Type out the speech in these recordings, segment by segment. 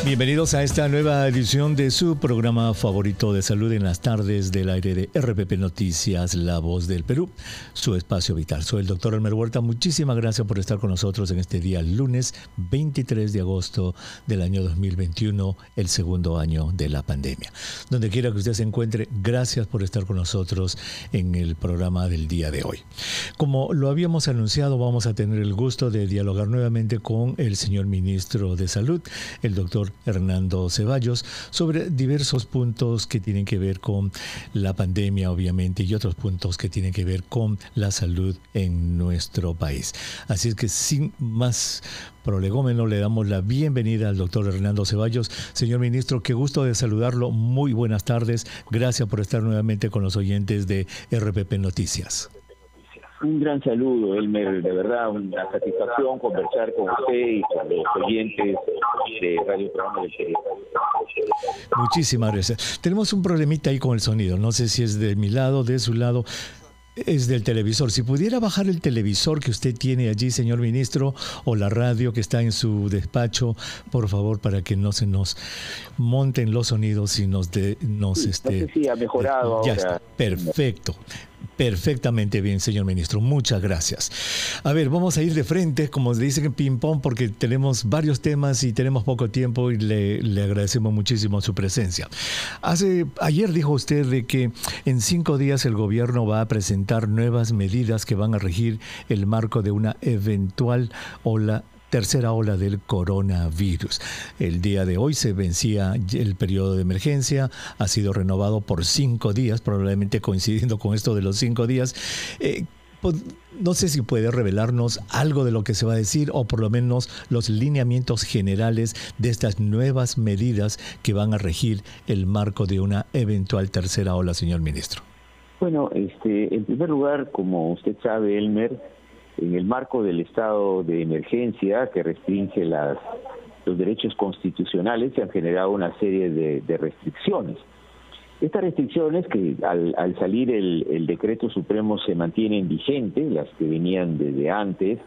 Bienvenidos a esta nueva edición de su programa favorito de salud en las tardes del aire de RPP Noticias, La Voz del Perú, su espacio vital. Soy el doctor Elmer Huerta. Muchísimas gracias por estar con nosotros en este día lunes 23 de agosto del año 2021, el segundo año de la pandemia. Donde quiera que usted se encuentre, gracias por estar con nosotros en el programa del día de hoy. Como lo habíamos anunciado, vamos a tener el gusto de dialogar nuevamente con el señor ministro de Salud, el doctor Hernando Ceballos, sobre diversos puntos que tienen que ver con la pandemia, obviamente, y otros puntos que tienen que ver con la salud en nuestro país. Así es que sin más prolegómeno, le damos la bienvenida al doctor Hernando Ceballos. Señor ministro, qué gusto de saludarlo. Muy buenas tardes. Gracias por estar nuevamente con los oyentes de RPP Noticias. Un gran saludo, Elmer, de verdad, una satisfacción conversar con usted y con los oyentes de Radio Programa del Perú. Muchísimas gracias. Tenemos un problemita ahí con el sonido, no sé si es de mi lado, de su lado, es del televisor. Si pudiera bajar el televisor que usted tiene allí, señor ministro, o la radio que está en su despacho, por favor, para que no se nos monten los sonidos y nos no sé si ha mejorado ya ahora. Está, perfecto. Perfectamente bien, señor ministro. Muchas gracias. A ver, vamos a ir de frente, como dicen en ping-pong, porque tenemos varios temas y tenemos poco tiempo y le agradecemos muchísimo su presencia. Ayer dijo usted de que en 5 días el gobierno va a presentar nuevas medidas que van a regir el marco de una eventual tercera ola del coronavirus. El día de hoy se vencía el periodo de emergencia, ha sido renovado por 5 días, probablemente coincidiendo con esto de los 5 días. No sé si puede revelarnos algo de lo que se va a decir o por lo menos los lineamientos generales de estas nuevas medidas que van a regir el marco de una eventual tercera ola, señor ministro. Bueno, en primer lugar, como usted sabe, Elmer, en el marco del estado de emergencia que restringe los derechos constitucionales, se han generado una serie de restricciones. Estas restricciones, que al salir el decreto supremo se mantienen vigentes, las que venían desde antes,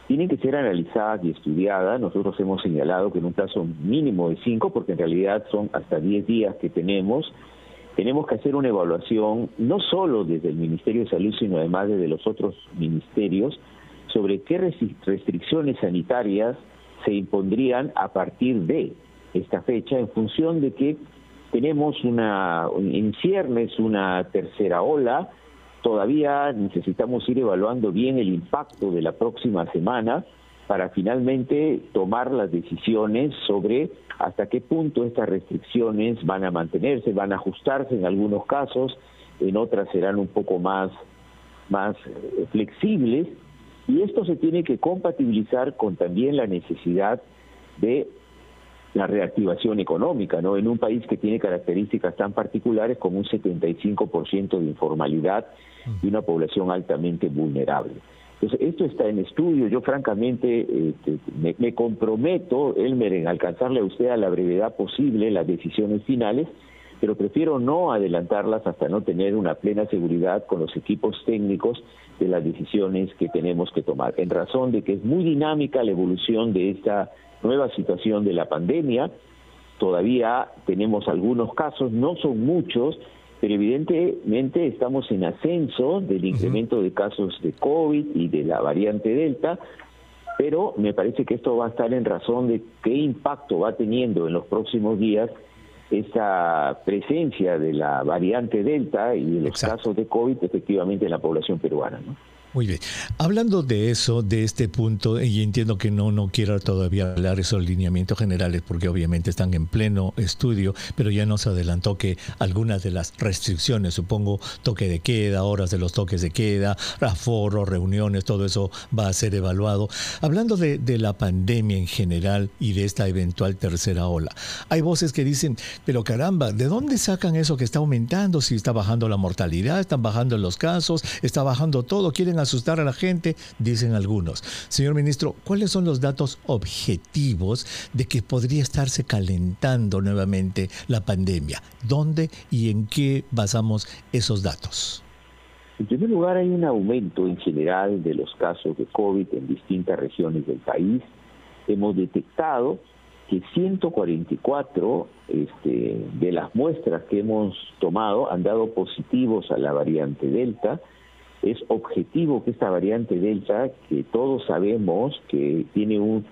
tienen que ser analizadas y estudiadas. Nosotros hemos señalado que en un plazo mínimo de 5, porque en realidad son hasta 10 días que tenemos que hacer una evaluación, no solo desde el Ministerio de Salud, sino además desde los otros ministerios, sobre qué restricciones sanitarias se impondrían a partir de esta fecha, en función de que tenemos en ciernes una tercera ola. Todavía necesitamos ir evaluando bien el impacto de la próxima semana para finalmente tomar las decisiones sobre hasta qué punto estas restricciones van a mantenerse, van a ajustarse en algunos casos, en otras serán un poco más flexibles, y esto se tiene que compatibilizar con también la necesidad de la reactivación económica, ¿no? En un país que tiene características tan particulares como un 75% de informalidad y una población altamente vulnerable. Entonces, esto está en estudio. Yo francamente me comprometo, Elmer, en alcanzarle a usted a la brevedad posible las decisiones finales, pero prefiero no adelantarlas hasta no tener una plena seguridad con los equipos técnicos de las decisiones que tenemos que tomar. En razón de que es muy dinámica la evolución de esta nueva situación de la pandemia, todavía tenemos algunos casos, no son muchos, pero evidentemente estamos en ascenso del incremento de casos de COVID y de la variante Delta, pero me parece que esto va a estar en razón de qué impacto va teniendo en los próximos días esta presencia de la variante Delta y de los casos de COVID efectivamente en la población peruana, ¿no? Muy bien. Hablando de eso, de este punto, y entiendo que no quiero todavía hablar de esos lineamientos generales porque obviamente están en pleno estudio, pero ya nos adelantó que algunas de las restricciones, supongo toque de queda, horas de los toques de queda, aforo, reuniones, todo eso va a ser evaluado. Hablando de la pandemia en general y de esta eventual tercera ola, hay voces que dicen, pero caramba, ¿de dónde sacan eso que está aumentando? Si está bajando la mortalidad, están bajando los casos, está bajando todo, quieren asustar a la gente, dicen algunos. Señor ministro, ¿cuáles son los datos objetivos de que podría estarse calentando nuevamente la pandemia? ¿Dónde y en qué basamos esos datos? En primer lugar, hay un aumento en general de los casos de COVID en distintas regiones del país. Hemos detectado que 144 de las muestras que hemos tomado han dado positivos a la variante Delta. Es objetivo que esta variante Delta, que todos sabemos que tiene un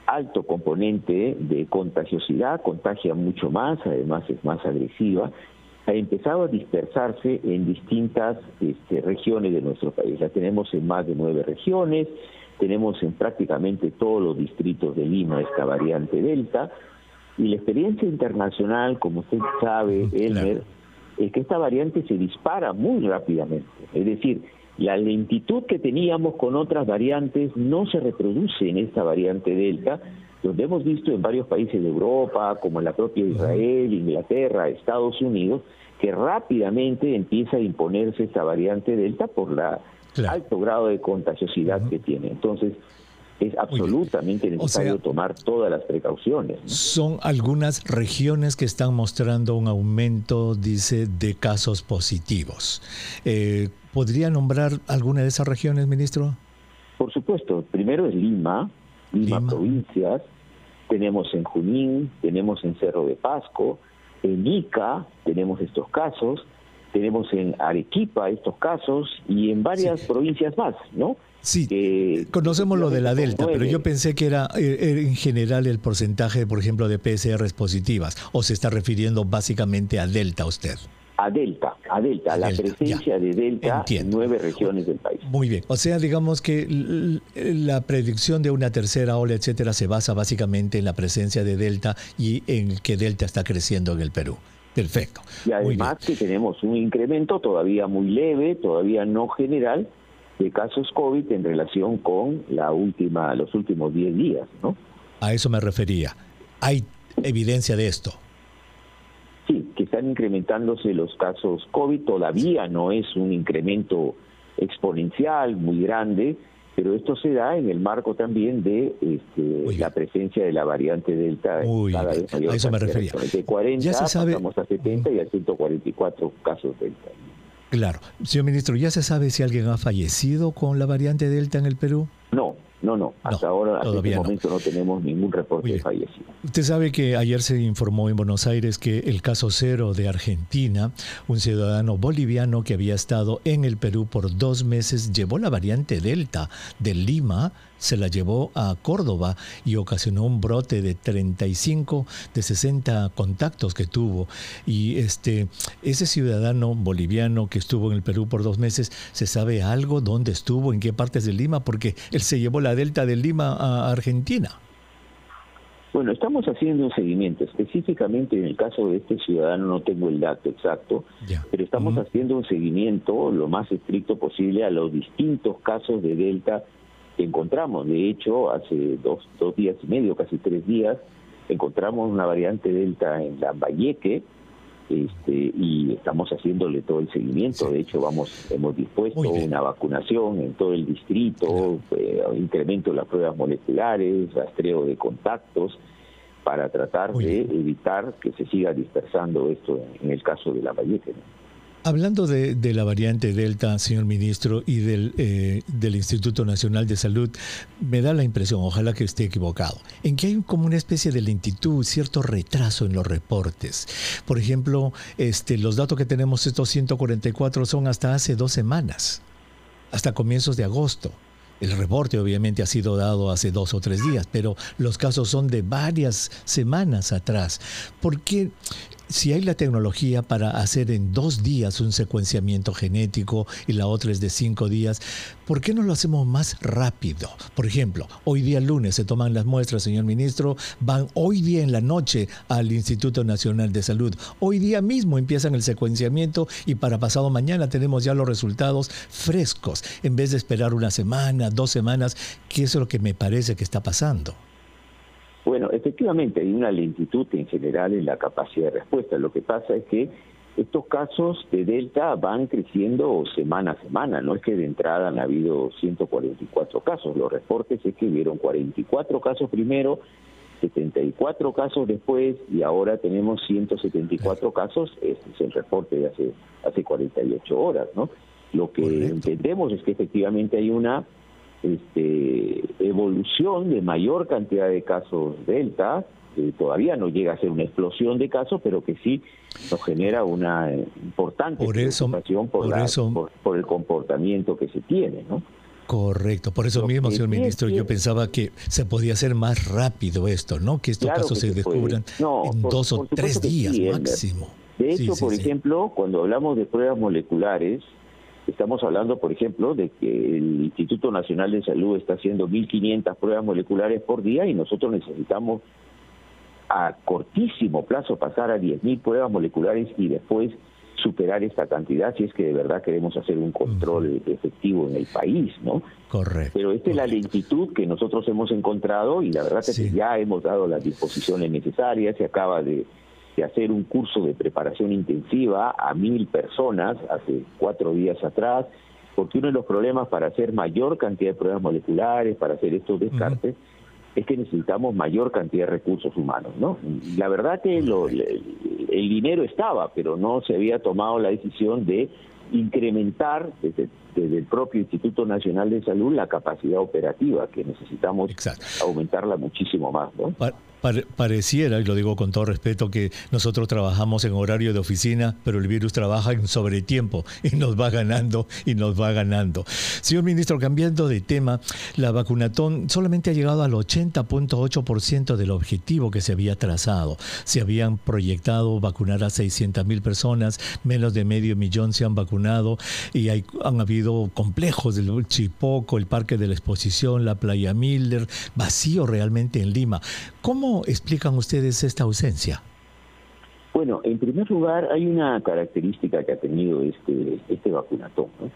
alto componente de contagiosidad, contagia mucho más, además es más agresiva, ha empezado a dispersarse en distintas regiones de nuestro país. La tenemos en más de 9 regiones, tenemos en prácticamente todos los distritos de Lima esta variante Delta, y la experiencia internacional, como usted sabe, Elmer, es que esta variante se dispara muy rápidamente. Es decir, la lentitud que teníamos con otras variantes no se reproduce en esta variante Delta, donde hemos visto en varios países de Europa, como en la propia Israel, Inglaterra, Estados Unidos, que rápidamente empieza a imponerse esta variante Delta por la alto grado de contagiosidad que tiene. Entonces, es absolutamente necesario tomar todas las precauciones, ¿no? Son algunas regiones que están mostrando un aumento, dice, de casos positivos. ¿Podría nombrar alguna de esas regiones, ministro? Por supuesto. Primero es Lima provincias, tenemos en Junín, tenemos en Cerro de Pasco, en Ica tenemos estos casos, tenemos en Arequipa estos casos y en varias provincias más, ¿no? Sí, conocemos lo de la Delta, pero yo pensé que era en general el porcentaje, por ejemplo, de PCRs positivas, o se está refiriendo básicamente a Delta usted. A la presencia de Delta en 9 regiones del país. Muy bien, o sea, digamos que la predicción de una tercera ola, etcétera, se basa básicamente en la presencia de Delta y en que Delta está creciendo en el Perú. Perfecto. Y además que tenemos un incremento todavía muy leve, todavía no general, de casos COVID en relación con los últimos 10 días, ¿no? A eso me refería. ¿Hay evidencia de esto? Sí, que están incrementándose los casos COVID. Todavía no es un incremento exponencial muy grande, pero esto se da en el marco también de la presencia de la variante Delta cada vez mayor. A eso me refería. De 40 ya se sabe, pasamos a 70 y a 144 casos Delta. Claro. Señor ministro, ¿ya se sabe si alguien ha fallecido con la variante Delta en el Perú? No. Hasta ahora, hasta este momento no tenemos ningún reporte de fallecido. Usted sabe que ayer se informó en Buenos Aires que el caso cero de Argentina, un ciudadano boliviano que había estado en el Perú por 2 meses, llevó la variante Delta de Lima, se la llevó a Córdoba y ocasionó un brote de 35 de 60 contactos que tuvo. Y ese ciudadano boliviano que estuvo en el Perú por 2 meses, ¿se sabe algo? ¿Dónde estuvo? ¿En qué partes de Lima? Porque él se llevó la Delta de Lima a Argentina. Bueno, estamos haciendo un seguimiento. Específicamente en el caso de este ciudadano no tengo el dato exacto, pero estamos haciendo un seguimiento lo más estricto posible a los distintos casos de Delta que encontramos. De hecho, hace dos días y medio, casi 3 días, encontramos una variante Delta en Lambayeque, y estamos haciéndole todo el seguimiento. De hecho, hemos dispuesto una vacunación en todo el distrito, incremento de las pruebas moleculares, rastreo de contactos, para tratar de evitar que se siga dispersando esto en el caso de Lambayeque, ¿no? Hablando de la variante Delta, señor ministro, y del Instituto Nacional de Salud, me da la impresión, ojalá que esté equivocado, en que hay como una especie de lentitud, cierto retraso en los reportes. Por ejemplo, los datos que tenemos, estos 144, son hasta hace 2 semanas, hasta comienzos de agosto. El reporte obviamente ha sido dado hace 2 o 3 días, pero los casos son de varias semanas atrás. ¿Por qué? Si hay la tecnología para hacer en 2 días un secuenciamiento genético y la otra es de 5 días, ¿por qué no lo hacemos más rápido? Por ejemplo, hoy día lunes se toman las muestras, señor ministro, van hoy día en la noche al Instituto Nacional de Salud. Hoy día mismo empiezan el secuenciamiento y para pasado mañana tenemos ya los resultados frescos, en vez de esperar 1 semana, 2 semanas, que eso es lo que me parece que está pasando. Bueno, efectivamente hay una lentitud en general en la capacidad de respuesta. Lo que pasa es que estos casos de Delta van creciendo semana a semana. No es que de entrada han habido 144 casos. Los reportes es que hubieron 44 casos primero, 74 casos después y ahora tenemos 174 casos. Este es el reporte de hace 48 horas, ¿no? Lo que entendemos es que efectivamente hay una evolución de mayor cantidad de casos Delta. Todavía no llega a ser una explosión de casos, pero que sí nos genera una importante preocupación por el comportamiento que se tiene, ¿no? Correcto, por eso mismo, señor ministro, yo pensaba que se podía hacer más rápido esto, ¿no? Que estos casos se descubran en 2 o 3 días máximo. De hecho, por ejemplo, cuando hablamos de pruebas moleculares, estamos hablando, por ejemplo, de que el Instituto Nacional de Salud está haciendo 1.500 pruebas moleculares por día y nosotros necesitamos a cortísimo plazo pasar a 10.000 pruebas moleculares y después superar esta cantidad si es que de verdad queremos hacer un control efectivo en el país, ¿no? Correcto. Pero esta es la lentitud que nosotros hemos encontrado y la verdad es que ya hemos dado las disposiciones necesarias. Se acaba de hacer un curso de preparación intensiva a 1.000 personas hace 4 días atrás, porque uno de los problemas para hacer mayor cantidad de pruebas moleculares, para hacer estos descartes, es que necesitamos mayor cantidad de recursos humanos, ¿no? La verdad que el dinero estaba, pero no se había tomado la decisión de incrementar desde el propio Instituto Nacional de Salud la capacidad operativa, que necesitamos aumentarla muchísimo más, ¿no? Pareciera, y lo digo con todo respeto, que nosotros trabajamos en horario de oficina, pero el virus trabaja en sobretiempo y nos va ganando y nos va ganando. Señor ministro, cambiando de tema, la vacunatón solamente ha llegado al 80.8% del objetivo que se había trazado. Se habían proyectado vacunar a 600.000 personas, menos de 500.000 se han vacunado y han habido complejos del Chipoco, el Parque de la Exposición, la Playa Miller, vacío realmente en Lima. ¿Cómo explican ustedes esta ausencia? Bueno, en primer lugar, hay una característica que ha tenido este vacunatón, ¿no?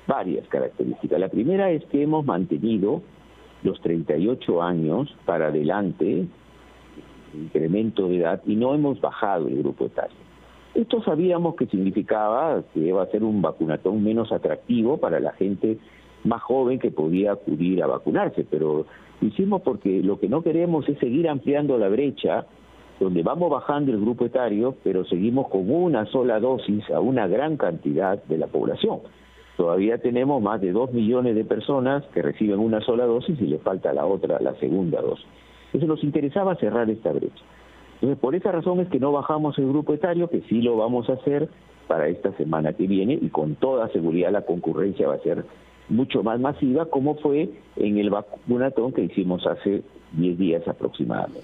Varias características. La primera es que hemos mantenido los 38 años para adelante, incremento de edad, y no hemos bajado el grupo etario. Esto sabíamos que significaba que iba a ser un vacunatón menos atractivo para la gente más joven que podía acudir a vacunarse, pero lo hicimos porque lo que no queremos es seguir ampliando la brecha, donde vamos bajando el grupo etario, pero seguimos con una sola dosis a una gran cantidad de la población. Todavía tenemos más de 2 millones de personas que reciben una sola dosis y les falta la segunda dosis. Entonces nos interesaba cerrar esta brecha. Entonces por esa razón es que no bajamos el grupo etario, que sí lo vamos a hacer para esta semana que viene, y con toda seguridad la concurrencia va a ser mucho más masiva, como fue en el vacunatón que hicimos hace 10 días aproximadamente.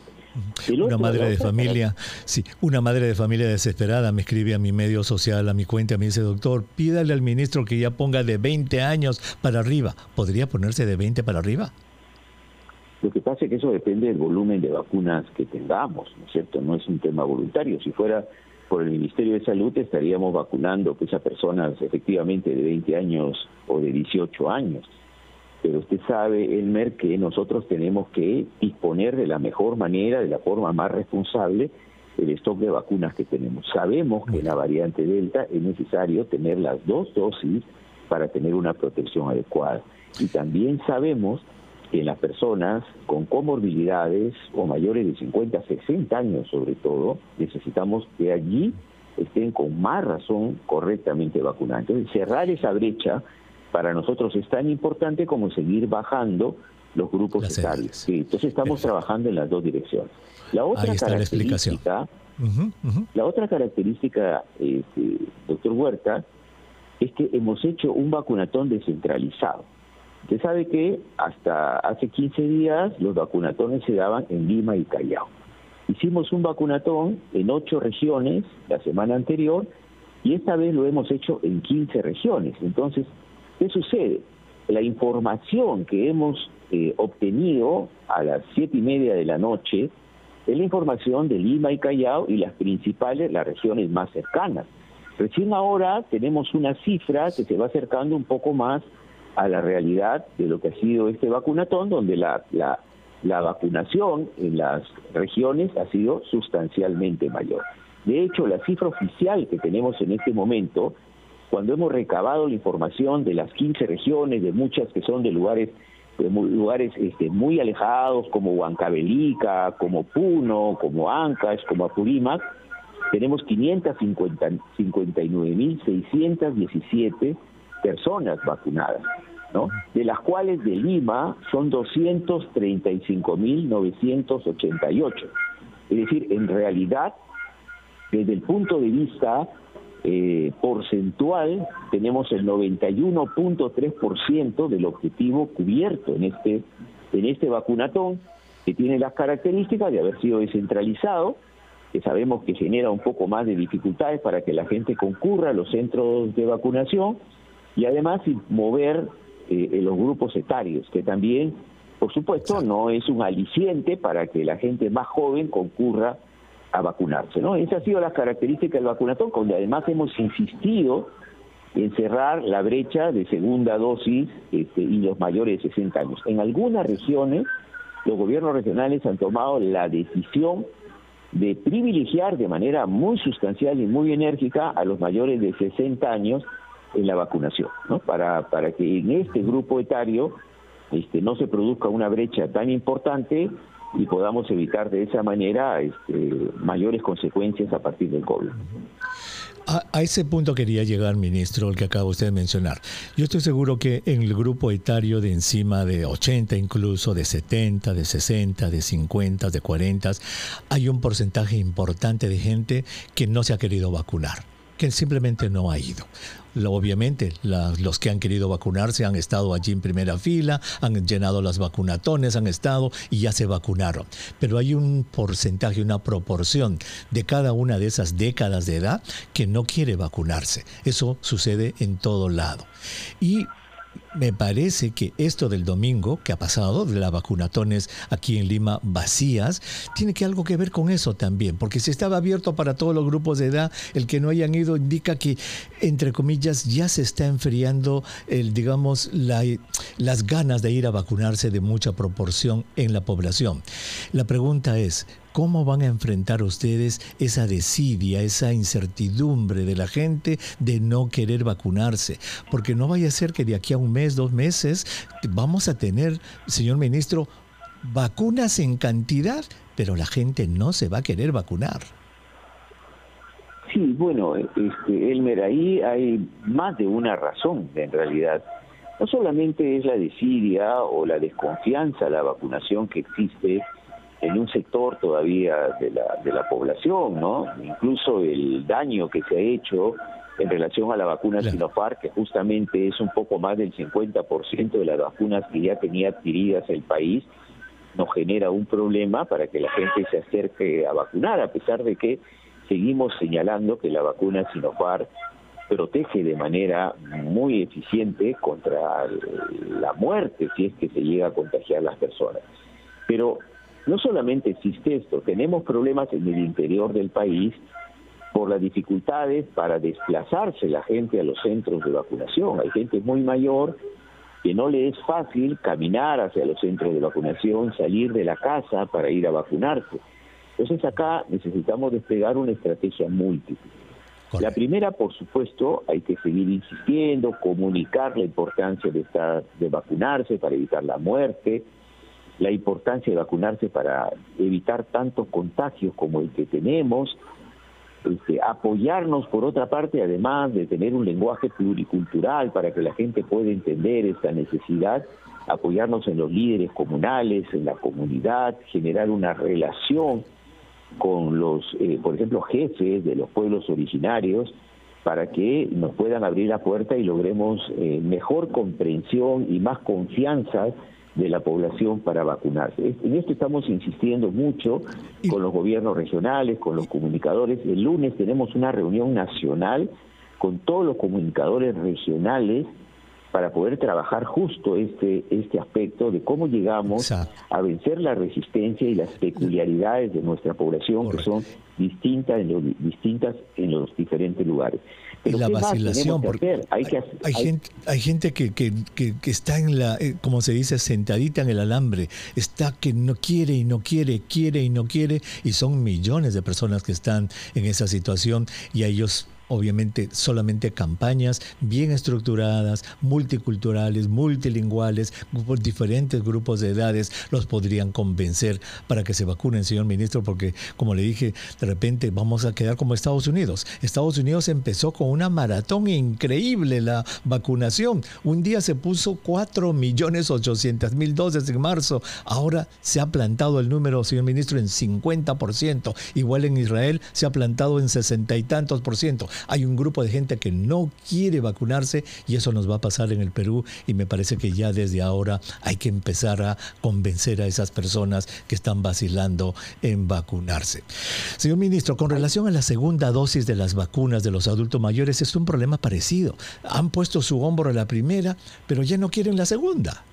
Una madre de familia desesperada me escribe a mi medio social, a mi cuenta, me dice: doctor, pídale al ministro que ya ponga de 20 años para arriba. ¿Podría ponerse de 20 para arriba? Lo que pasa es que eso depende del volumen de vacunas que tengamos, ¿no es cierto? No es un tema voluntario. Si fuera por el Ministerio de Salud, estaríamos vacunando pues a personas efectivamente de 20 años o de 18 años. Pero usted sabe, Elmer, que nosotros tenemos que disponer de la mejor manera, de la forma más responsable, el stock de vacunas que tenemos. Sabemos que en la variante Delta es necesario tener las 2 dosis para tener una protección adecuada. Y también sabemos que en las personas con comorbilidades o mayores de 50, 60 años sobre todo, necesitamos que allí estén con más razón correctamente vacunados. Entonces, cerrar esa brecha para nosotros es tan importante como seguir bajando los grupos etarios. Sí, entonces estamos trabajando en las 2 direcciones. La otra característica, doctor Huerta, es que hemos hecho un vacunatón descentralizado. Usted sabe que hasta hace 15 días los vacunatones se daban en Lima y Callao. Hicimos un vacunatón en 8 regiones la semana anterior y esta vez lo hemos hecho en 15 regiones. Entonces, ¿qué sucede? La información que hemos obtenido a las 7:30 de la noche es la información de Lima y Callao y las regiones más cercanas. Recién ahora tenemos una cifra que se va acercando un poco más a la realidad de lo que ha sido este vacunatón, donde la vacunación en las regiones ha sido sustancialmente mayor. De hecho, la cifra oficial que tenemos en este momento, cuando hemos recabado la información de las 15 regiones, de muchas que son de lugares muy alejados, como Huancavelica, como Puno, como Ancash, como Apurímac, tenemos 559.617 personas vacunadas. ¿no? De las cuales de Lima son 235.988. Es decir, en realidad, desde el punto de vista porcentual, tenemos el 91.3% del objetivo cubierto en este vacunatón, que tiene las características de haber sido descentralizado, que sabemos que genera un poco más de dificultades para que la gente concurra a los centros de vacunación, y además mover los grupos etarios, que también, por supuesto, no es un aliciente para que la gente más joven concurra a vacunarse, ¿no? Esas han sido las características del vacunatón, donde además hemos insistido en cerrar la brecha de segunda dosis y los mayores de 60 años. En algunas regiones, los gobiernos regionales han tomado la decisión de privilegiar de manera muy sustancial y muy enérgica a los mayores de 60 años en la vacunación, ¿no? Para que en este grupo etario no se produzca una brecha tan importante y podamos evitar de esa manera mayores consecuencias a partir del COVID. A ese punto quería llegar, ministro, el que acaba usted de mencionar. Yo estoy seguro que en el grupo etario de encima de 80, incluso de 70, de 60, de 50, de 40, hay un porcentaje importante de gente que no se ha querido vacunar, que simplemente no ha ido. Obviamente, los que han querido vacunarse han estado allí en primera fila, han llenado las vacunatones, han estado y ya se vacunaron. Pero hay un porcentaje, una proporción de cada una de esas décadas de edad que no quiere vacunarse. Eso sucede en todo lado. Y me parece que esto del domingo que ha pasado, de las vacunatones aquí en Lima vacías, tiene algo que ver con eso también, porque si estaba abierto para todos los grupos de edad, el que no hayan ido indica que, entre comillas, ya se está enfriando, las ganas de ir a vacunarse de mucha proporción en la población. La pregunta es, ¿cómo van a enfrentar ustedes esa desidia, esa incertidumbre de la gente de no querer vacunarse? Porque no vaya a ser que de aquí a un mes, 2 meses, vamos a tener, señor ministro, vacunas en cantidad, pero la gente no se va a querer vacunar. Sí, bueno, Elmer, ahí hay más de una razón, en realidad. No solamente es la desidia o la desconfianza a la vacunación que existe en un sector todavía de la población, ¿no? Incluso el daño que se ha hecho en relación a la vacuna Sinopharm, que justamente es un poco más del 50% de las vacunas que ya tenía adquiridas el país, nos genera un problema para que la gente se acerque a vacunar, a pesar de que seguimos señalando que la vacuna Sinopharm protege de manera muy eficiente contra la muerte si es que se llega a contagiar las personas. Pero no solamente existe esto, tenemos problemas en el interior del país por las dificultades para desplazarse la gente a los centros de vacunación. Hay gente muy mayor que no le es fácil caminar hacia los centros de vacunación, salir de la casa para ir a vacunarse. Entonces acá necesitamos desplegar una estrategia múltiple. Correcto. La primera, por supuesto, hay que seguir insistiendo, comunicar la importancia de vacunarse para evitar la muerte, la importancia de vacunarse para evitar tantos contagios como el que tenemos, apoyarnos por otra parte, además de tener un lenguaje pluricultural para que la gente pueda entender esta necesidad, apoyarnos en los líderes comunales, en la comunidad, generar una relación con los, por ejemplo, jefes de los pueblos originarios, para que nos puedan abrir la puerta y logremos mejor comprensión y más confianza de la población para vacunarse. En esto estamos insistiendo mucho con los gobiernos regionales, con los comunicadores. El lunes tenemos una reunión nacional con todos los comunicadores regionales para poder trabajar justo este aspecto de cómo llegamos a vencer la resistencia y las peculiaridades de nuestra población. Correcto. Que son distintas en los diferentes lugares. Pero la vacilación, porque hay gente que está en la, como se dice, sentadita en el alambre, está que no quiere y no quiere, quiere y no quiere, y son millones de personas que están en esa situación, y a ellos obviamente solamente campañas bien estructuradas, multiculturales, multilingüales, diferentes grupos de edades los podrían convencer para que se vacunen, señor ministro, porque como le dije, de repente vamos a quedar como Estados Unidos. Estados Unidos empezó con una maratón increíble la vacunación. Un día se puso 4.800.000 dosis en marzo. Ahora se ha plantado el número, señor ministro, en 50%. Igual en Israel se ha plantado en 60 y tantos %. Hay un grupo de gente que no quiere vacunarse y eso nos va a pasar en el Perú, y me parece que ya desde ahora hay que empezar a convencer a esas personas que están vacilando en vacunarse. Señor ministro, con relación a la segunda dosis de las vacunas de los adultos mayores, es un problema parecido. Han puesto su hombro a la primera, pero ya no quieren la segunda.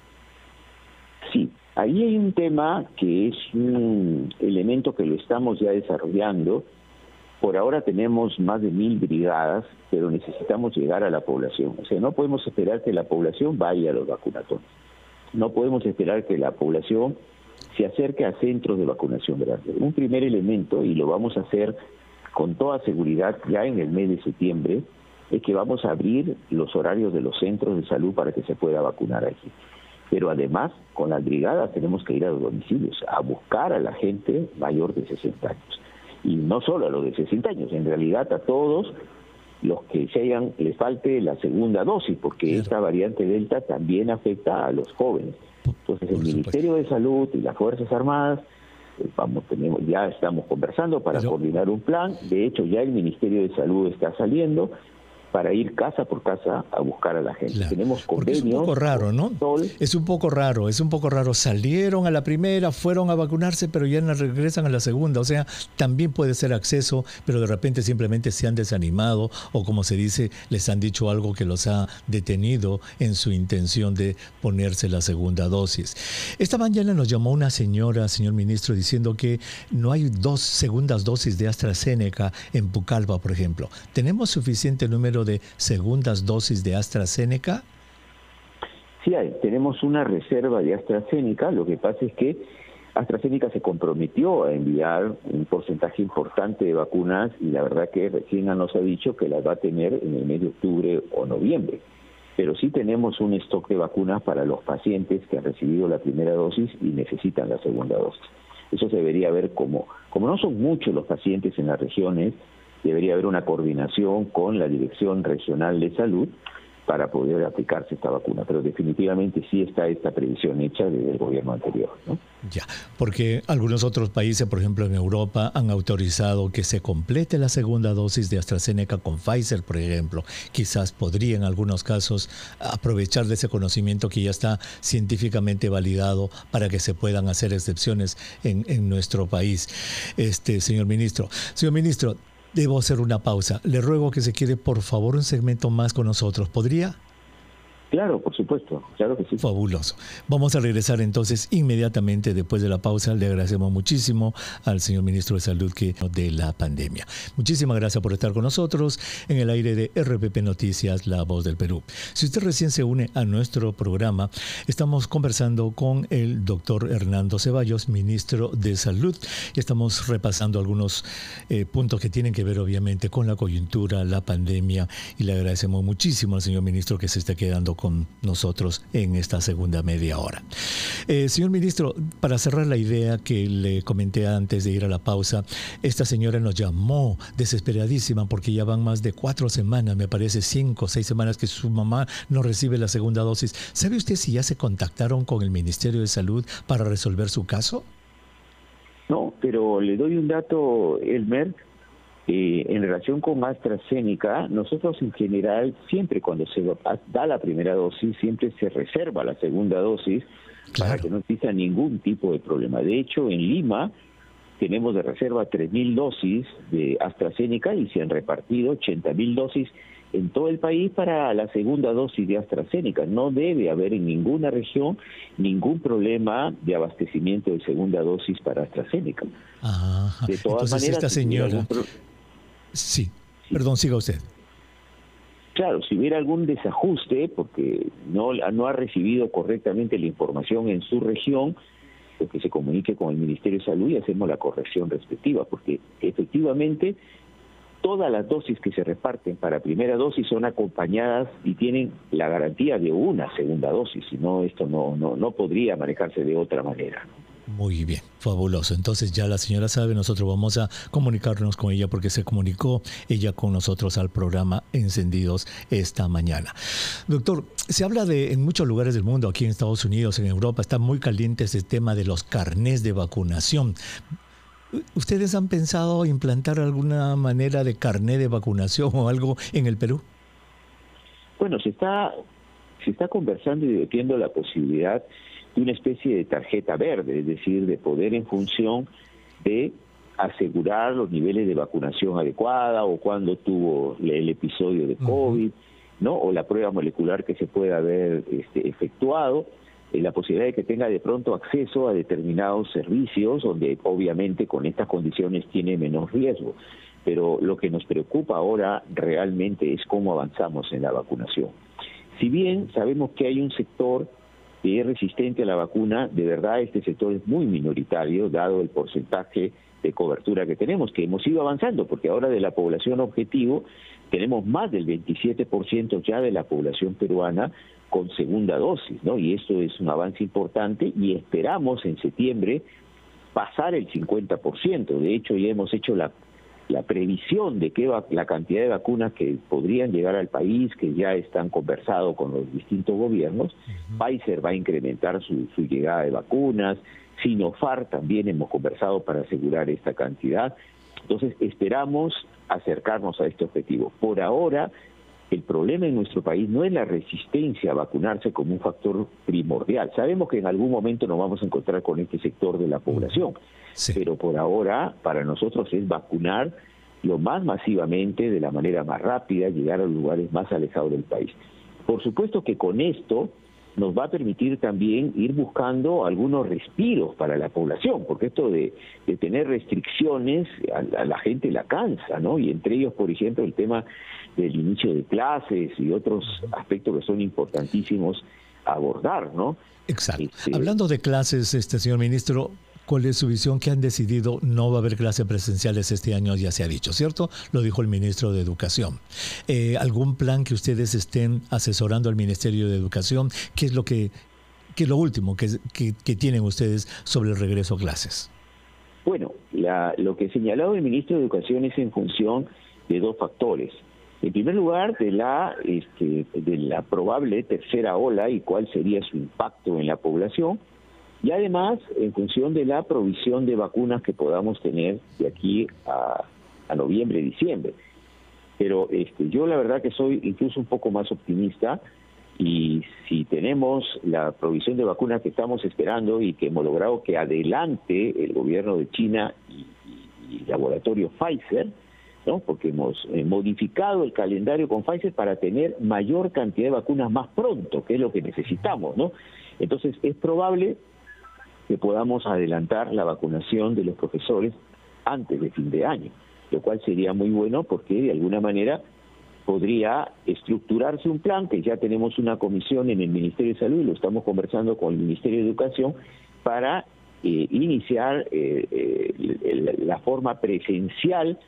Sí, ahí hay un tema que es un elemento que lo estamos ya desarrollando. Por ahora tenemos más de 1.000 brigadas, pero necesitamos llegar a la población. O sea, no podemos esperar que la población vaya a los vacunatones. No podemos esperar que la población se acerque a centros de vacunación grandes. Un primer elemento, y lo vamos a hacer con toda seguridad ya en el mes de septiembre, es que vamos a abrir los horarios de los centros de salud para que se pueda vacunar aquí. Pero además, con las brigadas tenemos que ir a los domicilios, a buscar a la gente mayor de 60 años. Y no solo a los de 60 años, en realidad a todos los que les falte la segunda dosis, porque esta variante Delta también afecta a los jóvenes. Entonces el Ministerio de Salud y las Fuerzas Armadas ya estamos conversando para coordinar un plan. De hecho, ya el Ministerio de Salud está saliendo para ir casa por casa a buscar a la gente. Claro, tenemos convenios. es un poco raro, ¿no? Es un poco raro. Salieron a la primera, fueron a vacunarse, pero ya no regresan a la segunda. O sea, también puede ser acceso, pero de repente simplemente se han desanimado o, como se dice, les han dicho algo que los ha detenido en su intención de ponerse la segunda dosis. Esta mañana nos llamó una señora, señor ministro, diciendo que no hay 2 segundas dosis de AstraZeneca en Pucallpa, por ejemplo. ¿Tenemos suficiente número de segundas dosis de AstraZeneca? Sí tenemos una reserva de AstraZeneca. Lo que pasa es que AstraZeneca se comprometió a enviar un porcentaje importante de vacunas y la verdad que recién nos ha dicho que las va a tener en el mes de octubre o noviembre. Pero sí tenemos un stock de vacunas para los pacientes que han recibido la primera dosis y necesitan la segunda dosis. Eso se debería ver como no son muchos los pacientes en las regiones, debería haber una coordinación con la Dirección Regional de Salud para poder aplicarse esta vacuna. Pero definitivamente sí está esta previsión hecha desde el gobierno anterior, ¿no? Ya, porque algunos otros países, por ejemplo en Europa, han autorizado que se complete la segunda dosis de AstraZeneca con Pfizer, por ejemplo. Quizás podría en algunos casos aprovechar de ese conocimiento que ya está científicamente validado para que se puedan hacer excepciones en nuestro país. Señor ministro, debo hacer una pausa. Le ruego que se quede, por favor, un segmento más con nosotros. ¿Podría? Claro, por supuesto. Claro que sí. Fabuloso. Vamos a regresar entonces inmediatamente después de la pausa. Le agradecemos muchísimo al señor ministro de Salud de la pandemia. Muchísimas gracias por estar con nosotros en el aire de RPP Noticias, La Voz del Perú. Si usted recién se une a nuestro programa, estamos conversando con el doctor Hernando Ceballos, ministro de Salud, y estamos repasando algunos puntos que tienen que ver obviamente con la coyuntura, la pandemia, y le agradecemos muchísimo al señor ministro que se esté quedando con nosotros en esta segunda media hora. Señor ministro, para cerrar la idea que le comenté antes de ir a la pausa, esta señora nos llamó desesperadísima porque ya van más de 4 semanas, me parece 5 o 6 semanas que su mamá no recibe la segunda dosis. ¿Sabe usted si ya se contactaron con el Ministerio de Salud para resolver su caso? No, pero le doy un dato, Elmer. En relación con AstraZeneca, nosotros en general, siempre cuando se da la primera dosis, siempre se reserva la segunda dosis, claro, para que no exista ningún tipo de problema. De hecho, en Lima tenemos de reserva 3.000 dosis de AstraZeneca y se han repartido 80.000 dosis en todo el país para la segunda dosis de AstraZeneca. No debe haber en ninguna región ningún problema de abastecimiento de segunda dosis para AstraZeneca. Ajá. De todas maneras, esta señora... Sí, perdón, siga usted. Claro, si hubiera algún desajuste, porque no ha recibido correctamente la información en su región, pues que se comunique con el Ministerio de Salud y hacemos la corrección respectiva, porque efectivamente todas las dosis que se reparten para primera dosis son acompañadas y tienen la garantía de una segunda dosis, si no, esto no podría manejarse de otra manera. Muy bien, fabuloso. Entonces ya la señora sabe, nosotros vamos a comunicarnos con ella porque se comunicó ella con nosotros al programa Encendidos esta mañana. Doctor, se habla en muchos lugares del mundo, aquí en Estados Unidos, en Europa, está muy caliente ese tema de los carnés de vacunación. ¿Ustedes han pensado implantar alguna manera de carné de vacunación o algo en el Perú? Bueno, se está conversando y debatiendo la posibilidad de una especie de tarjeta verde, es decir, de poder en función de asegurar los niveles de vacunación adecuada o cuando tuvo el episodio de COVID, ¿no? O la prueba molecular que se pueda haber efectuado, la posibilidad de que tenga de pronto acceso a determinados servicios donde obviamente con estas condiciones tiene menos riesgo. Pero lo que nos preocupa ahora realmente es cómo avanzamos en la vacunación. Si bien sabemos que hay un sector que es resistente a la vacuna, de verdad este sector es muy minoritario, dado el porcentaje de cobertura que tenemos, que hemos ido avanzando, porque ahora de la población objetivo tenemos más del 27% ya de la población peruana con segunda dosis, ¿no? Y esto es un avance importante y esperamos en septiembre pasar el 50%. De hecho, ya hemos hecho la previsión de que la cantidad de vacunas que podrían llegar al país, que ya están conversados con los distintos gobiernos. Pfizer va a incrementar su llegada de vacunas, Sinopharm también hemos conversado para asegurar esta cantidad. Entonces esperamos acercarnos a este objetivo. Por ahora, el problema en nuestro país no es la resistencia a vacunarse como un factor primordial. Sabemos que en algún momento nos vamos a encontrar con este sector de la población, pero por ahora para nosotros es vacunar lo más masivamente, de la manera más rápida, llegar a los lugares más alejados del país. Por supuesto que con esto nos va a permitir también ir buscando algunos respiros para la población, porque esto de tener restricciones a la gente la cansa, ¿no? Y entre ellos, por ejemplo, el tema del inicio de clases y otros aspectos que son importantísimos a abordar, ¿no? Exacto. Hablando de clases, señor ministro, ¿cuál es su visión? ¿Qué han decidido? No va a haber clases presenciales este año, ya se ha dicho, ¿cierto? Lo dijo el ministro de Educación. ¿Algún plan que ustedes estén asesorando al Ministerio de Educación? ¿Qué es lo último que tienen ustedes sobre el regreso a clases? Bueno, lo que ha señalado el ministro de Educación es en función de dos factores. En primer lugar, de la probable tercera ola y cuál sería su impacto en la población. Y además, en función de la provisión de vacunas que podamos tener de aquí a noviembre, diciembre. Pero yo la verdad que soy incluso un poco más optimista, y si tenemos la provisión de vacunas que estamos esperando y que hemos logrado que adelante el gobierno de China y el laboratorio Pfizer, ¿no? Porque hemos modificado el calendario con Pfizer para tener mayor cantidad de vacunas más pronto, que es lo que necesitamos, ¿no? Entonces es probable que podamos adelantar la vacunación de los profesores antes de fin de año, lo cual sería muy bueno porque de alguna manera podría estructurarse un plan, que ya tenemos una comisión en el Ministerio de Salud y lo estamos conversando con el Ministerio de Educación para iniciar la forma presencial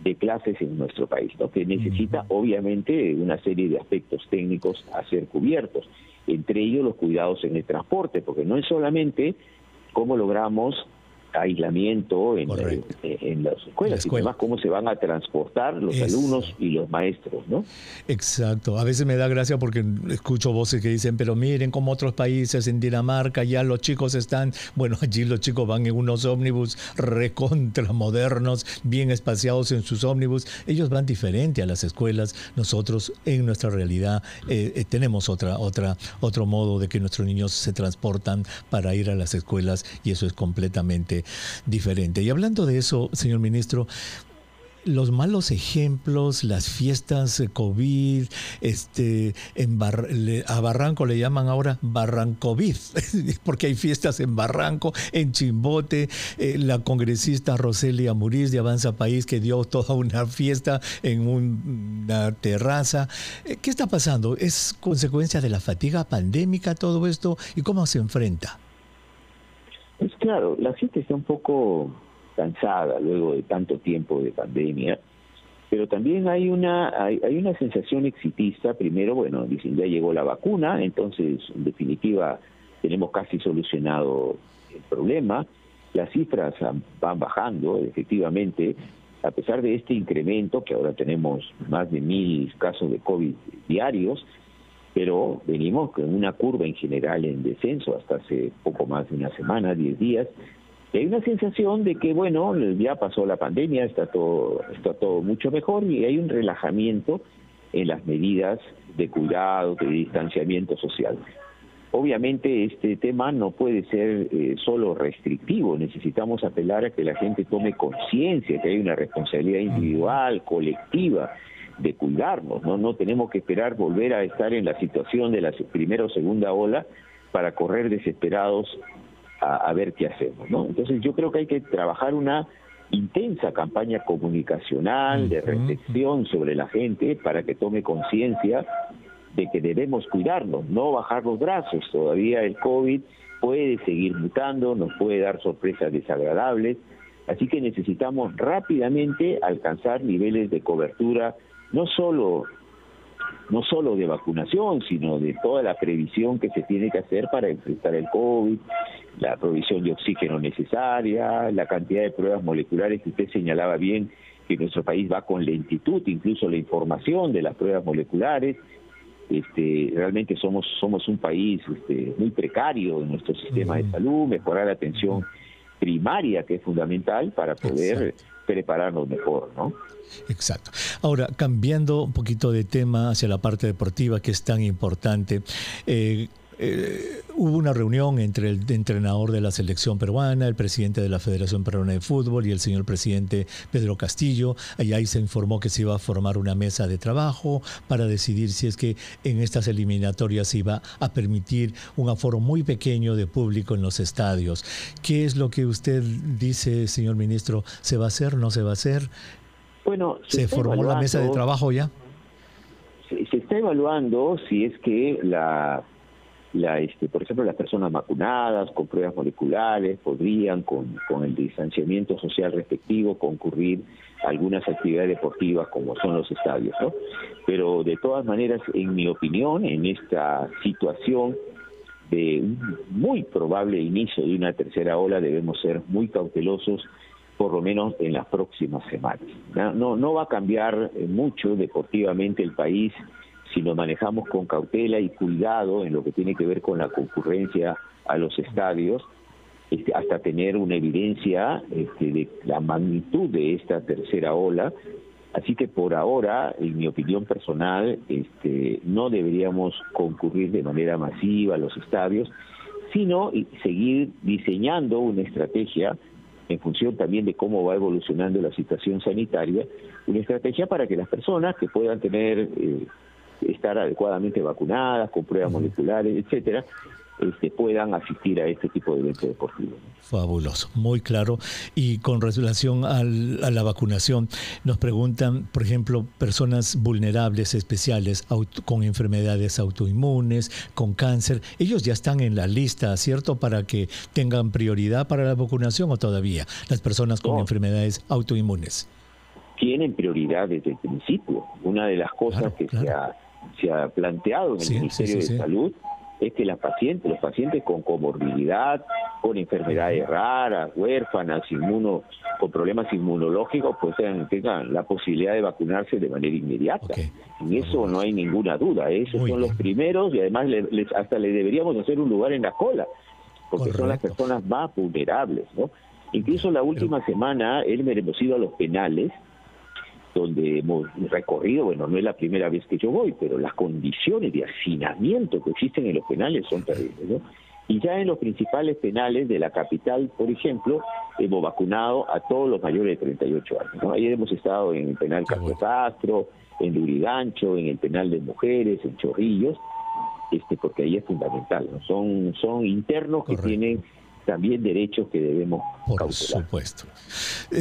de clases en nuestro país, ¿no? Que necesita obviamente una serie de aspectos técnicos a ser cubiertos, entre ellos los cuidados en el transporte, porque no es solamente cómo logramos aislamiento en las escuelas, y además cómo se van a transportar los alumnos y los maestros, ¿no? Exacto. A veces me da gracia porque escucho voces que dicen, pero miren cómo otros países, en Dinamarca, ya los chicos están, bueno, allí los chicos van en unos ómnibus recontra modernos, bien espaciados en sus ómnibus. Ellos van diferente a las escuelas. Nosotros, en nuestra realidad, tenemos otro modo de que nuestros niños se transportan para ir a las escuelas, y eso es completamente diferente. Y hablando de eso, señor ministro, los malos ejemplos, las fiestas COVID, a Barranco le llaman ahora Barrancovid, porque hay fiestas en Barranco, en Chimbote, la congresista Roselia Muriz de Avanza País, que dio toda una fiesta en una terraza. ¿Qué está pasando? ¿Es consecuencia de la fatiga pandémica todo esto? ¿Y cómo se enfrenta? Pues claro, la gente está un poco cansada luego de tanto tiempo de pandemia, pero también hay una sensación exitista. Primero, bueno, dicen ya llegó la vacuna, entonces en definitiva tenemos casi solucionado el problema. Las cifras van bajando, efectivamente, a pesar de este incremento, que ahora tenemos más de 1.000 casos de COVID diarios, pero venimos con una curva en general en descenso hasta hace poco más de una semana, 10 días. Y hay una sensación de que, bueno, ya pasó la pandemia, está todo mucho mejor, y hay un relajamiento en las medidas de cuidado, de distanciamiento social. Obviamente este tema no puede ser solo restrictivo, necesitamos apelar a que la gente tome conciencia, que hay una responsabilidad individual, colectiva, de cuidarnos, ¿no? No tenemos que esperar volver a estar en la situación de la primera o segunda ola para correr desesperados a ver qué hacemos, ¿no? Entonces yo creo que hay que trabajar una intensa campaña comunicacional de reflexión sobre la gente para que tome conciencia de que debemos cuidarnos, no bajar los brazos. Todavía el COVID puede seguir mutando, nos puede dar sorpresas desagradables, así que necesitamos rápidamente alcanzar niveles de cobertura, no solo de vacunación, sino de toda la previsión que se tiene que hacer para enfrentar el COVID, la provisión de oxígeno necesaria, la cantidad de pruebas moleculares que usted señalaba bien, que nuestro país va con lentitud, incluso la información de las pruebas moleculares. Realmente somos un país muy precario en nuestro sistema de salud, mejorar la atención primaria, que es fundamental para poder prepararnos mejor, ¿no? Exacto. Ahora, cambiando un poquito de tema hacia la parte deportiva, que es tan importante, hubo una reunión entre el entrenador de la selección peruana, el presidente de la Federación Peruana de Fútbol y el señor presidente Pedro Castillo. Ahí se informó que se iba a formar una mesa de trabajo para decidir si es que en estas eliminatorias se iba a permitir un aforo muy pequeño de público en los estadios. ¿Qué es lo que usted dice, señor ministro? ¿Se va a hacer? ¿No se va a hacer? Bueno, ¿Se formó la mesa de trabajo ya? Se está evaluando si es que por ejemplo, las personas vacunadas con pruebas moleculares podrían, con el distanciamiento social respectivo, concurrir a algunas actividades deportivas como son los estadios, ¿no? Pero de todas maneras, en mi opinión, en esta situación de un muy probable inicio de una tercera ola, debemos ser muy cautelosos, por lo menos en las próximas semanas. No va a cambiar mucho deportivamente el país si nos manejamos con cautela y cuidado en lo que tiene que ver con la concurrencia a los estadios, hasta tener una evidencia de la magnitud de esta tercera ola. Así que por ahora, en mi opinión personal, no deberíamos concurrir de manera masiva a los estadios, sino seguir diseñando una estrategia en función también de cómo va evolucionando la situación sanitaria, una estrategia para que las personas que puedan estar adecuadamente vacunadas, con pruebas moleculares, etcétera, puedan asistir a este tipo de eventos deportivos. Fabuloso, muy claro. Y con relación a la vacunación, nos preguntan, por ejemplo, personas vulnerables especiales con enfermedades autoinmunes, con cáncer, ellos ya están en la lista, ¿cierto?, para que tengan prioridad para la vacunación, o todavía las personas con enfermedades autoinmunes tienen prioridad desde el principio. Una de las cosas se ha planteado en el Ministerio de Salud es que los pacientes con comorbilidad, con enfermedades raras, huérfanas, con problemas inmunológicos, pues tengan la posibilidad de vacunarse de manera inmediata. En eso no hay ninguna duda. Esos son los primeros, y además hasta le deberíamos hacer un lugar en la cola, porque son las personas más vulnerables, ¿no? Incluso la última semana hemos ido a los penales, donde hemos recorrido, bueno, no es la primera vez que yo voy, pero las condiciones de hacinamiento que existen en los penales son terribles, ¿no? Y ya en los principales penales de la capital, por ejemplo, hemos vacunado a todos los mayores de 38 años, ¿no? Ahí hemos estado en el penal Castro Castro, en Lurigancho, en el penal de mujeres, en Chorrillos, porque ahí es fundamental, ¿no? Son internos que tienen también derechos que debemos cautelar. Por supuesto.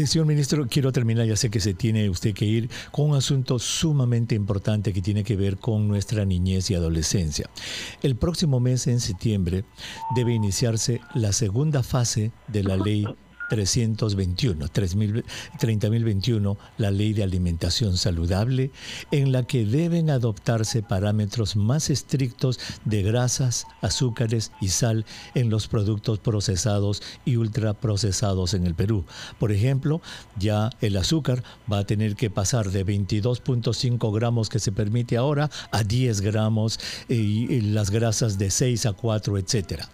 Señor ministro, quiero terminar, ya sé que se tiene usted que ir, con un asunto sumamente importante que tiene que ver con nuestra niñez y adolescencia. El próximo mes, en septiembre, debe iniciarse la segunda fase de la ley 30.021, la Ley de Alimentación Saludable, en la que deben adoptarse parámetros más estrictos de grasas, azúcares y sal en los productos procesados y ultraprocesados en el Perú. Por ejemplo, ya el azúcar va a tener que pasar de 22.5 gramos que se permite ahora a 10 gramos y las grasas de 6 a 4, etcétera.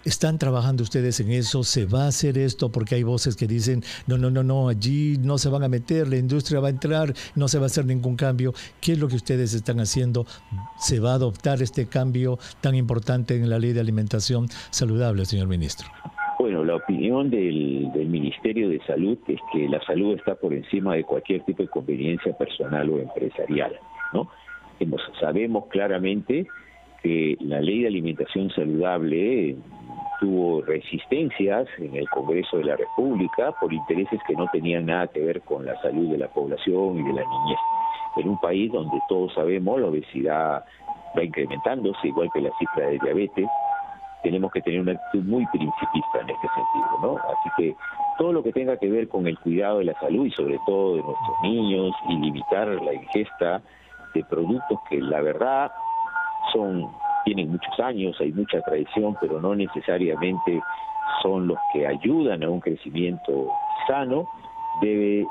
¿Están trabajando ustedes en eso? ¿Se va a hacer esto? Porque hay voces que dicen, no, allí no se van a meter, la industria va a entrar, no se va a hacer ningún cambio. ¿Qué es lo que ustedes están haciendo? ¿Se va a adoptar este cambio tan importante en la Ley de Alimentación Saludable, señor ministro? Bueno, la opinión del Ministerio de Salud es que la salud está por encima de cualquier tipo de conveniencia personal o empresarial, ¿no? Sabemos claramente que la Ley de Alimentación Saludable tuvo resistencias en el Congreso de la República por intereses que no tenían nada que ver con la salud de la población y de la niñez. En un país donde todos sabemos la obesidad va incrementándose, igual que la cifra de diabetes, tenemos que tener una actitud muy principista en este sentido, ¿no? Así que todo lo que tenga que ver con el cuidado de la salud y sobre todo de nuestros niños y limitar la ingesta de productos que la verdad tienen muchos años, hay mucha tradición, pero no necesariamente son los que ayudan a un crecimiento sano, debe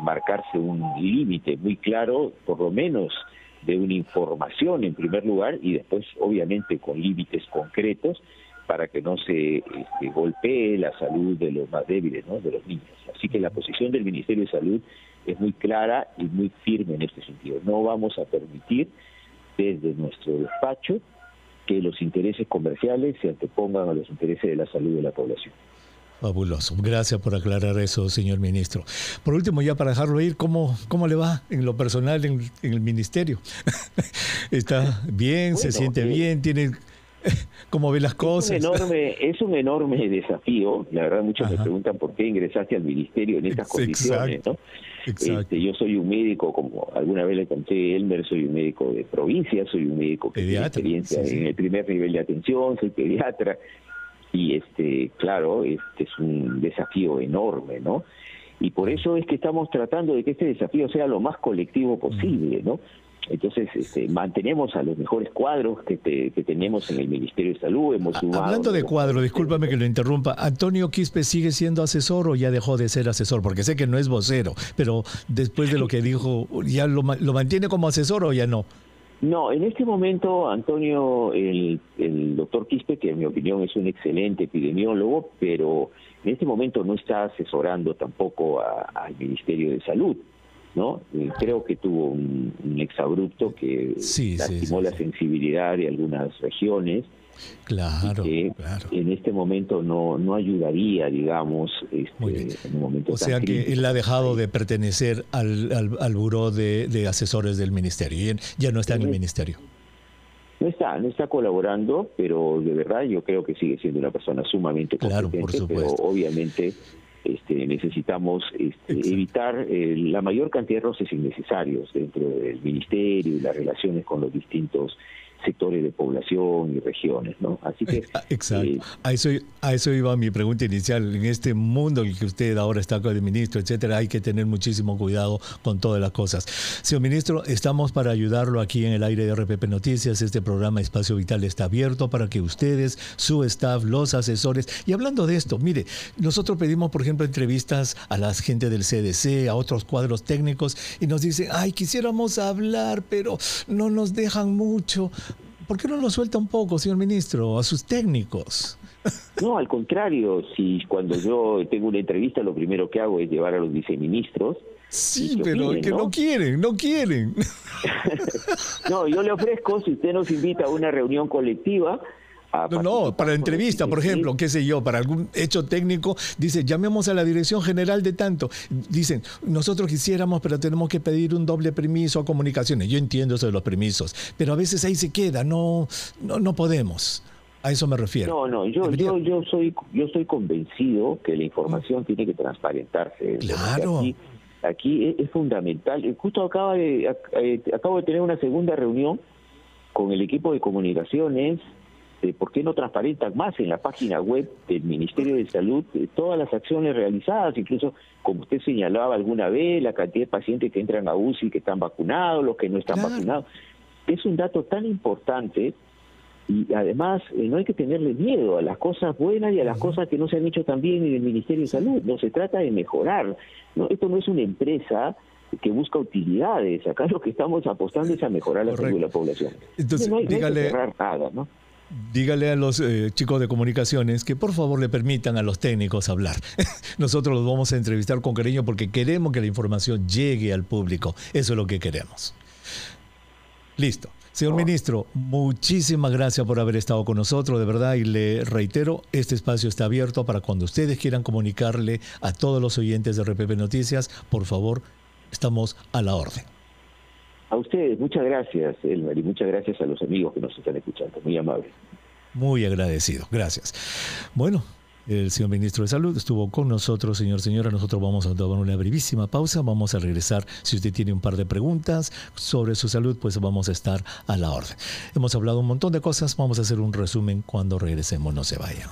marcarse un límite muy claro, por lo menos de una información en primer lugar y después obviamente con límites concretos para que no se golpee la salud de los más débiles, ¿no?, de los niños. Así que la posición del Ministerio de Salud es muy clara y muy firme en este sentido. No vamos a permitir desde nuestro despacho que los intereses comerciales se antepongan a los intereses de la salud de la población. Fabuloso. Gracias por aclarar eso, señor ministro. Por último, ya para dejarlo ir, ¿cómo le va en lo personal en el ministerio? ¿Está bien? Bueno, ¿se siente bien? ¿Tiene cómo ve las cosas? Es un enorme desafío. La verdad, muchos me preguntan por qué ingresaste al ministerio en estas condiciones, ¿no? Exacto. Yo soy un médico, como alguna vez le conté a Elmer, soy un médico de provincia, soy un médico que tiene experiencia en el primer nivel de atención, soy pediatra, y claro, es un desafío enorme, ¿no? Y por eso es que estamos tratando de que este desafío sea lo más colectivo posible, ¿no? Entonces, mantenemos a los mejores cuadros que tenemos en el Ministerio de Salud. Hablando de cuadro, discúlpame que lo interrumpa, ¿Antonio Quispe sigue siendo asesor o ya dejó de ser asesor? Porque sé que no es vocero, pero después de lo que dijo, ¿ya lo mantiene como asesor o ya no? No, en este momento, Antonio, el doctor Quispe, que en mi opinión es un excelente epidemiólogo, pero en este momento no está asesorando tampoco al Ministerio de Salud, ¿no? Creo que tuvo un exabrupto que lastimó la sensibilidad de algunas regiones. Claro, claro. En este momento no ayudaría, digamos, en un momento. O sea que crítico. Él ha dejado de pertenecer al buró de asesores del ministerio, ya no está en el ministerio. No está colaborando, pero de verdad yo creo que sigue siendo una persona sumamente competente, por supuesto. Pero obviamente necesitamos evitar la mayor cantidad de roces innecesarios dentro del ministerio y las relaciones con los distintos sectores de población y regiones, ¿no? Así que exacto. A eso iba mi pregunta inicial. En este mundo en el que usted ahora está con el ministro, etcétera, hay que tener muchísimo cuidado con todas las cosas. Señor ministro, estamos para ayudarlo aquí en el aire de RPP Noticias. Este programa Espacio Vital está abierto para que ustedes, su staff, los asesores. Y hablando de esto, mire, nosotros pedimos, por ejemplo, entrevistas a la gente del CDC, a otros cuadros técnicos, y nos dicen, quisiéramos hablar, pero no nos dejan mucho. ¿Por qué no lo suelta un poco, señor ministro, a sus técnicos? No, al contrario, si cuando yo tengo una entrevista lo primero que hago es llevar a los viceministros. Sí, pero opinen, que no quieren. No, yo le ofrezco, si usted nos invita a una reunión colectiva. Para la entrevista, por ejemplo, qué sé yo, para algún hecho técnico, dice, llamemos a la dirección general de tanto. Dicen, nosotros quisiéramos, pero tenemos que pedir un doble permiso a comunicaciones. Yo entiendo eso de los permisos, pero a veces ahí se queda, no podemos. A eso me refiero. No, yo soy convencido que la información tiene que transparentarse. Claro. Aquí es fundamental. Justo acabo de tener una segunda reunión con el equipo de comunicaciones ¿por qué no transparentan más en la página web del Ministerio de Salud todas las acciones realizadas? Incluso, como usted señalaba alguna vez, la cantidad de pacientes que entran a UCI que están vacunados, los que no están vacunados. Es un dato tan importante y además no hay que tenerle miedo a las cosas buenas y a las cosas que no se han hecho tan bien en el Ministerio de Salud. No se trata de mejorar. No, esto no es una empresa que busca utilidades. Acá lo que estamos apostando es a mejorar la salud de la población. Entonces, no hay que dígale, cerrar nada, ¿no? Dígale a los chicos de comunicaciones que por favor le permitan a los técnicos hablar. Nosotros los vamos a entrevistar con cariño porque queremos que la información llegue al público. Eso es lo que queremos. Listo. Señor ministro, muchísimas gracias por haber estado con nosotros, de verdad, y le reitero, este espacio está abierto para cuando ustedes quieran comunicarle a todos los oyentes de RPP Noticias, por favor, estamos a la orden. A ustedes, muchas gracias, Elmer, y muchas gracias a los amigos que nos están escuchando. Muy amable. Muy agradecido, gracias. Bueno, el señor ministro de Salud estuvo con nosotros, señora. Nosotros vamos a tomar una brevísima pausa, vamos a regresar. Si usted tiene un par de preguntas sobre su salud, pues vamos a estar a la orden. Hemos hablado un montón de cosas, vamos a hacer un resumen cuando regresemos, no se vayan.